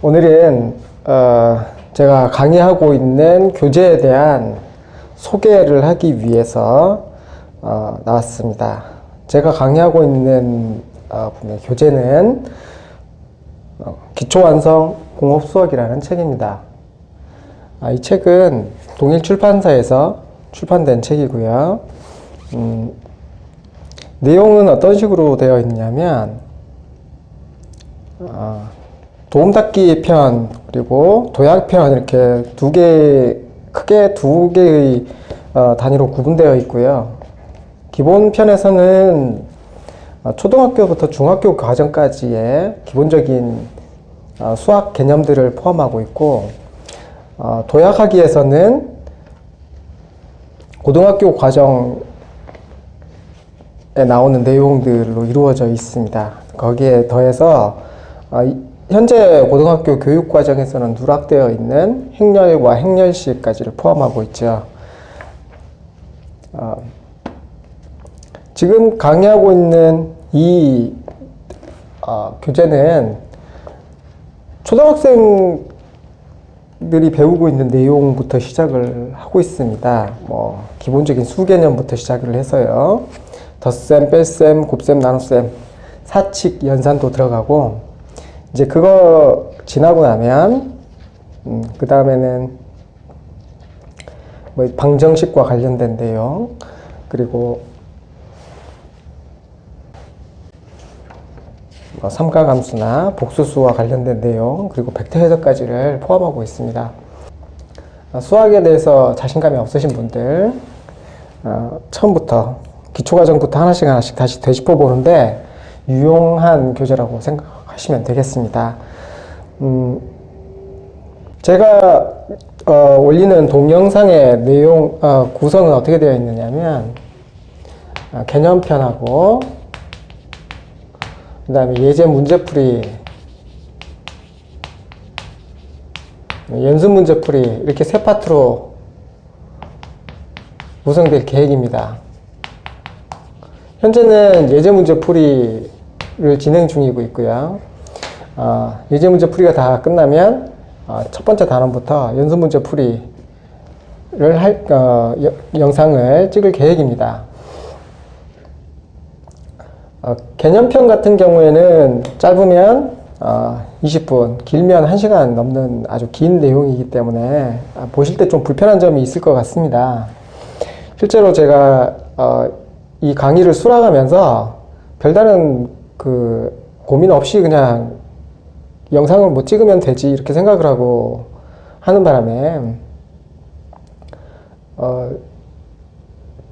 오늘은 제가 강의하고 있는 교재에 대한 소개를 하기 위해서 나왔습니다. 제가 강의하고 있는 교재는 기초완성 공업수학이라는 책입니다. 이 책은 동일출판사에서 출판된 책이고요. 내용은 어떤 식으로 되어 있냐면 도움닫기 편 그리고 도약편 이렇게 크게 두 개의 단위로 구분되어 있고요. 기본 편에서는 초등학교부터 중학교 과정까지의 기본적인 수학 개념들을 포함하고 있고, 도약하기에서는 고등학교 과정에 나오는 내용들로 이루어져 있습니다. 거기에 더해서 현재 고등학교 교육과정에서는 누락되어 있는 행렬과 행렬식까지를 포함하고 있죠. 지금 강의하고 있는 이 교재는 초등학생들이 배우고 있는 내용부터 시작을 하고 있습니다. 기본적인 수 개념부터 시작을 해서요. 덧셈, 뺄셈, 곱셈, 나눗셈, 사칙, 연산도 들어가고, 이제 그거 지나고 나면 그 다음에는 방정식과 관련된 내용, 그리고 삼각함수나 복수수와 관련된 내용, 그리고 벡터 해석까지를 포함하고 있습니다. 수학에 대해서 자신감이 없으신 분들 처음부터 기초과정부터 하나씩 다시 되짚어 보는데 유용한 교재라고 생각하시면 되겠습니다. 제가 올리는 동영상의 내용 구성은 어떻게 되어 있느냐면 개념편하고 그 다음에 예제 문제풀이, 연습 문제풀이 이렇게 세 파트로 구성될 계획입니다. 현재는 예제 문제풀이를 진행 중이고 있고요. 예제 문제풀이가 다 끝나면 첫 번째 단원부터 연습 문제풀이를 영상을 찍을 계획입니다. 개념편 같은 경우에는 짧으면 20분, 길면 1시간 넘는 아주 긴 내용이기 때문에 보실 때 좀 불편한 점이 있을 것 같습니다. 실제로 제가 이 강의를 수락하면서 별다른 고민 없이 그냥 영상을 못 찍으면 되지 이렇게 생각을 하고 하는 바람에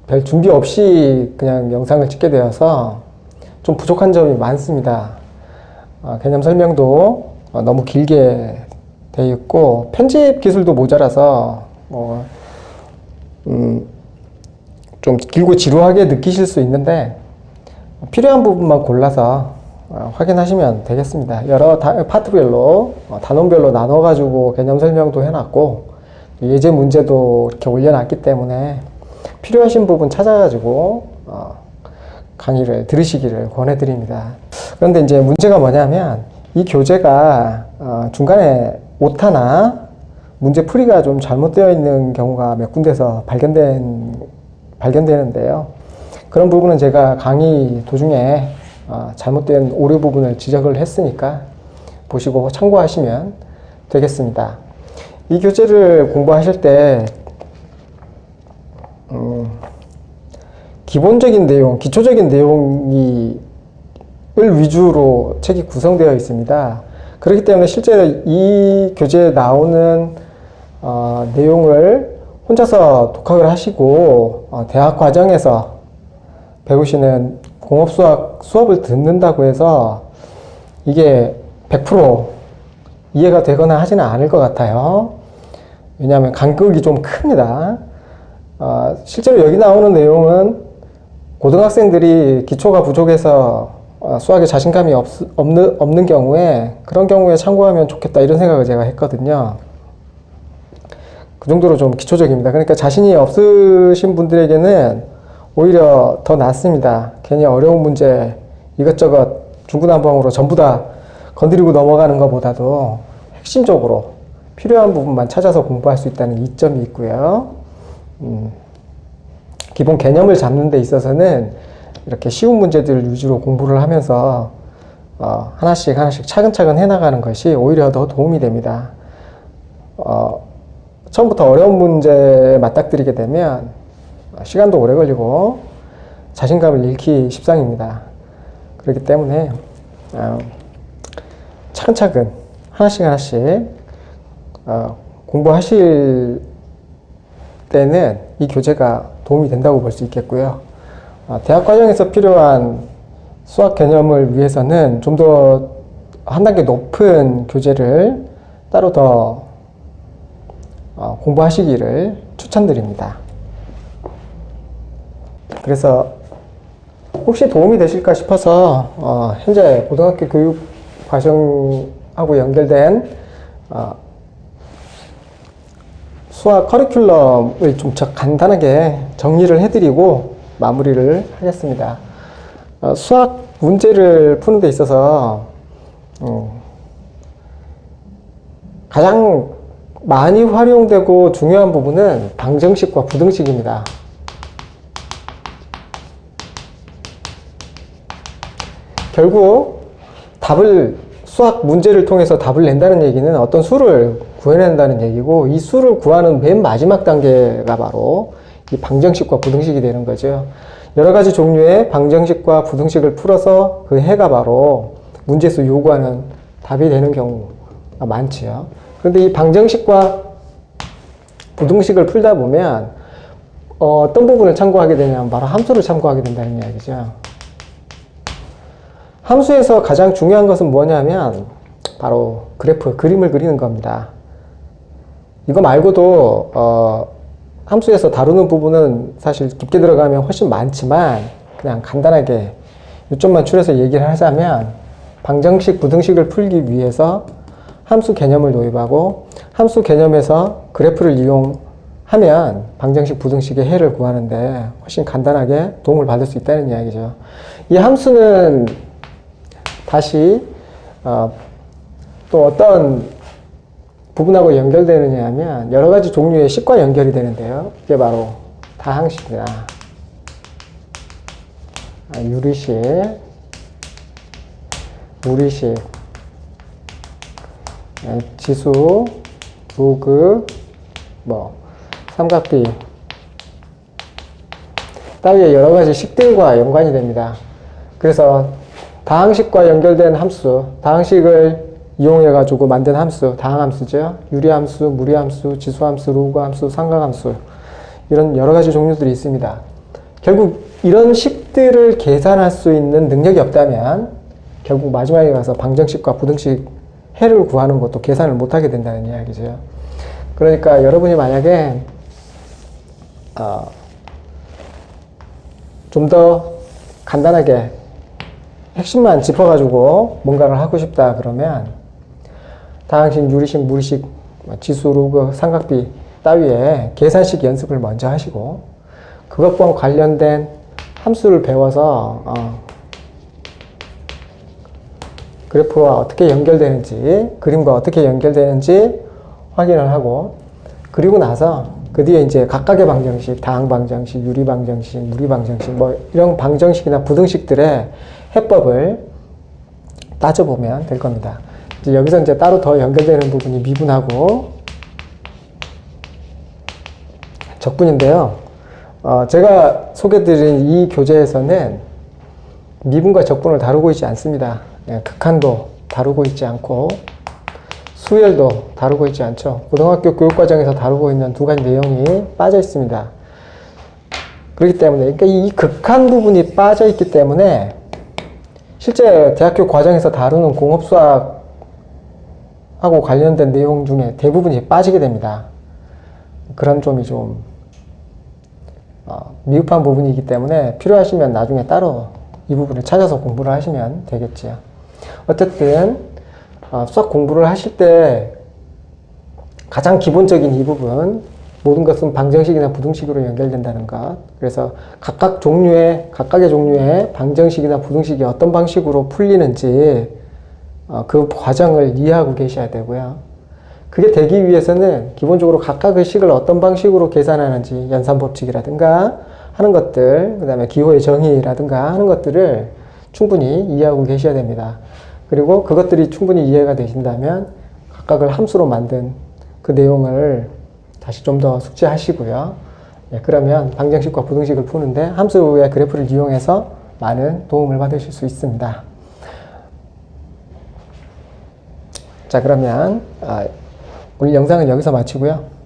별 준비 없이 그냥 영상을 찍게 되어서 좀 부족한 점이 많습니다. 개념 설명도 너무 길게 되어 있고 편집 기술도 모자라서 좀 길고 지루하게 느끼실 수 있는데 필요한 부분만 골라서 확인하시면 되겠습니다. 여러 파트별로 단원별로 나눠 가지고 개념 설명도 해놨고 예제 문제도 이렇게 올려놨기 때문에 필요하신 부분 찾아가지고 강의를 들으시기를 권해드립니다. 그런데 이제 문제가 뭐냐면 이 교재가 중간에 오타나 문제 풀이가 좀 잘못되어 있는 경우가 몇 군데서 발견되는데요. 그런 부분은 제가 강의 도중에 잘못된 오류 부분을 지적을 했으니까 보시고 참고하시면 되겠습니다. 이 교재를 공부하실 때 기본적인 내용, 기초적인 내용을 위주로 책이 구성되어 있습니다. 그렇기 때문에 실제로 이 교재에 나오는 내용을 혼자서 독학을 하시고 대학 과정에서 배우시는 공업수학 수업을 듣는다고 해서 이게 100% 이해가 되거나 하지는 않을 것 같아요. 왜냐하면 간극이 좀 큽니다. 실제로 여기 나오는 내용은 고등학생들이 기초가 부족해서 수학에 자신감이 없는 경우에 그런 경우에 참고하면 좋겠다 이런 생각을 제가 했거든요. 그 정도로 좀 기초적입니다. 그러니까 자신이 없으신 분들에게는 오히려 더 낫습니다. 괜히 어려운 문제 이것저것 중구난방으로 전부 다 건드리고 넘어가는 것보다도 핵심적으로 필요한 부분만 찾아서 공부할 수 있다는 이점이 있고요. 기본 개념을 잡는 데 있어서는 이렇게 쉬운 문제들 위주로 공부를 하면서 하나씩 차근차근 해나가는 것이 오히려 더 도움이 됩니다. 처음부터 어려운 문제에 맞닥뜨리게 되면 시간도 오래 걸리고 자신감을 잃기 십상입니다. 그렇기 때문에 차근차근 하나씩 공부하실 때는 이 교재가 도움이 된다고 볼 수 있겠고요. 대학 과정에서 필요한 수학 개념을 위해서는 좀 더 한 단계 높은 교재를 따로 더 공부하시기를 추천드립니다. 그래서 혹시 도움이 되실까 싶어서 현재 고등학교 교육 과정하고 연결된 수학 커리큘럼을 좀 간단하게 정리를 해드리고 마무리를 하겠습니다. 수학 문제를 푸는 데 있어서 가장 많이 활용되고 중요한 부분은 방정식과 부등식입니다. 결국 수학 문제를 통해서 답을 낸다는 얘기는 어떤 수를 구해낸다는 얘기고, 이 수를 구하는 맨 마지막 단계가 바로 이 방정식과 부등식이 되는 거죠. 여러 가지 종류의 방정식과 부등식을 풀어서 그 해가 바로 문제에서 요구하는 답이 되는 경우가 많지요. 그런데 이 방정식과 부등식을 풀다 보면 어떤 부분을 참고하게 되냐면 바로 함수를 참고하게 된다는 이야기죠. 함수에서 가장 중요한 것은 뭐냐면 바로 그림을 그리는 겁니다. 이거 말고도 함수에서 다루는 부분은 사실 깊게 들어가면 훨씬 많지만 그냥 간단하게 요점만 추려서 얘기를 하자면, 방정식, 부등식을 풀기 위해서 함수 개념을 도입하고 함수 개념에서 그래프를 이용하면 방정식, 부등식의 해를 구하는데 훨씬 간단하게 도움을 받을 수 있다는 이야기죠. 이 함수는 다시 또 어떤 부분하고 연결되느냐 하면 여러 가지 종류의 식과 연결이 되는데요. 이게 바로 다항식이나 유리식, 무리식, 지수, 로그, 삼각비 따위의 여러 가지 식들과 연관이 됩니다. 그래서 다항식과 연결된 함수, 다항식을 이용해가지고 만든 함수, 다항함수죠. 유리함수, 무리함수, 지수함수, 로그함수, 삼각함수, 이런 여러 가지 종류들이 있습니다. 결국 이런 식들을 계산할 수 있는 능력이 없다면 결국 마지막에 가서 방정식과 부등식 해를 구하는 것도 계산을 못하게 된다는 이야기죠. 그러니까 여러분이 만약에 좀 더 간단하게 핵심만 짚어가지고 뭔가를 하고 싶다 그러면 다항식, 유리식, 무리식, 지수, 로그, 삼각비 따위의 계산식 연습을 먼저 하시고, 그것과 관련된 함수를 배워서 그래프와 어떻게 연결되는지, 그림과 어떻게 연결되는지 확인을 하고, 그리고 나서 그 뒤에 이제 각각의 방정식, 다항 방정식, 유리 방정식, 무리 방정식, 이런 방정식이나 부등식들의 해법을 따져보면 될 겁니다. 이제 여기서 이제 따로 더 연결되는 부분이 미분하고 적분인데요. 제가 소개드린 이 교재에서는 미분과 적분을 다루고 있지 않습니다. 극한도 다루고 있지 않고 수열도 다루고 있지 않죠. 고등학교 교육과정에서 다루고 있는 두 가지 내용이 빠져 있습니다. 그렇기 때문에, 그러니까 이 극한 부분이 빠져 있기 때문에 실제 대학교 과정에서 다루는 공업수학하고 관련된 내용 중에 대부분이 빠지게 됩니다. 그런 점이 좀 미흡한 부분이기 때문에 필요하시면 나중에 따로 이 부분을 찾아서 공부를 하시면 되겠지요. 어쨌든 수학 공부를 하실 때 가장 기본적인 이 부분, 모든 것은 방정식이나 부등식으로 연결된다는 것. 그래서 각각의 종류의 방정식이나 부등식이 어떤 방식으로 풀리는지 그 과정을 이해하고 계셔야 되고요. 그게 되기 위해서는 기본적으로 각각의 식을 어떤 방식으로 계산하는지 연산법칙이라든가 하는 것들, 그 다음에 기호의 정의라든가 하는 것들을 충분히 이해하고 계셔야 됩니다. 그리고 그것들이 충분히 이해가 되신다면 각각을 함수로 만든 그 내용을 다시 좀 더 숙지하시고요. 예, 그러면 방정식과 부등식을 푸는데 함수의 그래프를 이용해서 많은 도움을 받으실 수 있습니다. 자, 그러면 오늘 영상은 여기서 마치고요.